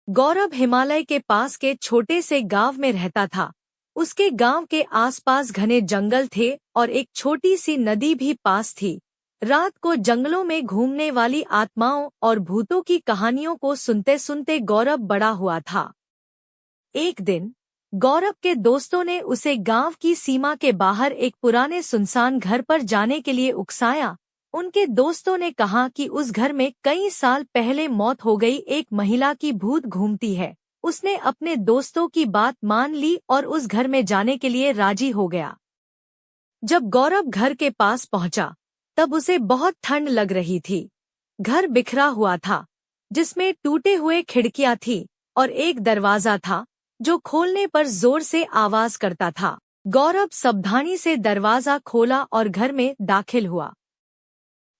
गौरव हिमालय के पास के छोटे से गांव में रहता था। उसके गांव के आसपास घने जंगल थे और एक छोटी सी नदी भी पास थी। रात को जंगलों में घूमने वाली आत्माओं और भूतों की कहानियों को सुनते सुनते गौरव बड़ा हुआ था। एक दिन गौरव के दोस्तों ने उसे गांव की सीमा के बाहर एक पुराने सुनसान घर पर जाने के लिए उकसाया। उनके दोस्तों ने कहा कि उस घर में कई साल पहले मौत हो गई एक महिला की भूत घूमती है। उसने अपने दोस्तों की बात मान ली और उस घर में जाने के लिए राजी हो गया। जब गौरव घर के पास पहुंचा, तब उसे बहुत ठंड लग रही थी। घर बिखरा हुआ था, जिसमें टूटे हुए खिड़कियां थी और एक दरवाजा था जो खोलने पर जोर से आवाज करता था। गौरव सावधानी से दरवाजा खोला और घर में दाखिल हुआ।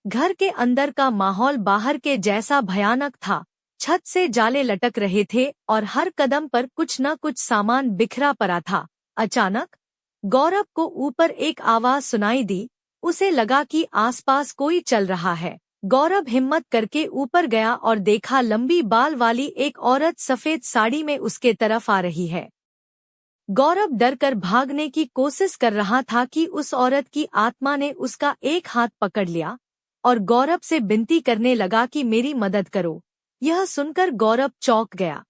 घर के अंदर का माहौल बाहर के जैसा भयानक था। छत से जाले लटक रहे थे और हर कदम पर कुछ न कुछ सामान बिखरा पड़ा था। अचानक गौरव को ऊपर एक आवाज सुनाई दी। उसे लगा कि आसपास कोई चल रहा है। गौरव हिम्मत करके ऊपर गया और देखा लंबी बाल वाली एक औरत सफेद साड़ी में उसके तरफ आ रही है। गौरव डरकर भागने की कोशिश कर रहा था कि उस औरत की आत्मा ने उसका एक हाथ पकड़ लिया और गौरव से विनती करने लगा कि मेरी मदद करो। यह सुनकर गौरव चौंक गया।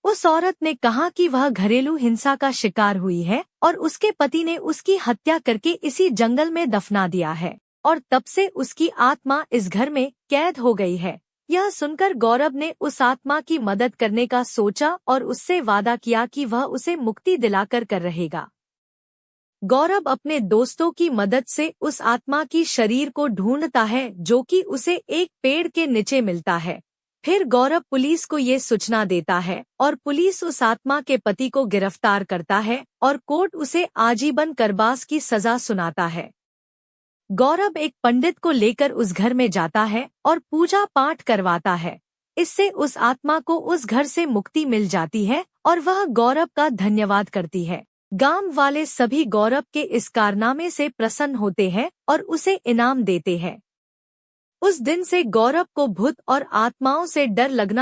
उस औरत ने कहा कि वह घरेलू हिंसा का शिकार हुई है और उसके पति ने उसकी हत्या करके इसी जंगल में दफना दिया है और तब से उसकी आत्मा इस घर में कैद हो गई है। यह सुनकर गौरव ने उस आत्मा की मदद करने का सोचा और उससे वादा किया कि वह उसे मुक्ति दिलाकर कर रहेगा। गौरव अपने दोस्तों की मदद से उस आत्मा की शरीर को ढूंढता है जो कि उसे एक पेड़ के नीचे मिलता है। फिर गौरव पुलिस को ये सूचना देता है और पुलिस उस आत्मा के पति को गिरफ्तार करता है और कोर्ट उसे आजीवन कारावास की सजा सुनाता है। गौरव एक पंडित को लेकर उस घर में जाता है और पूजा पाठ करवाता है। इससे उस आत्मा को उस घर से मुक्ति मिल जाती है और वह गौरव का धन्यवाद करती है। गांव वाले सभी गौरव के इस कारनामे से प्रसन्न होते हैं और उसे इनाम देते हैं। उस दिन से गौरव को भूत और आत्माओं से डर लगना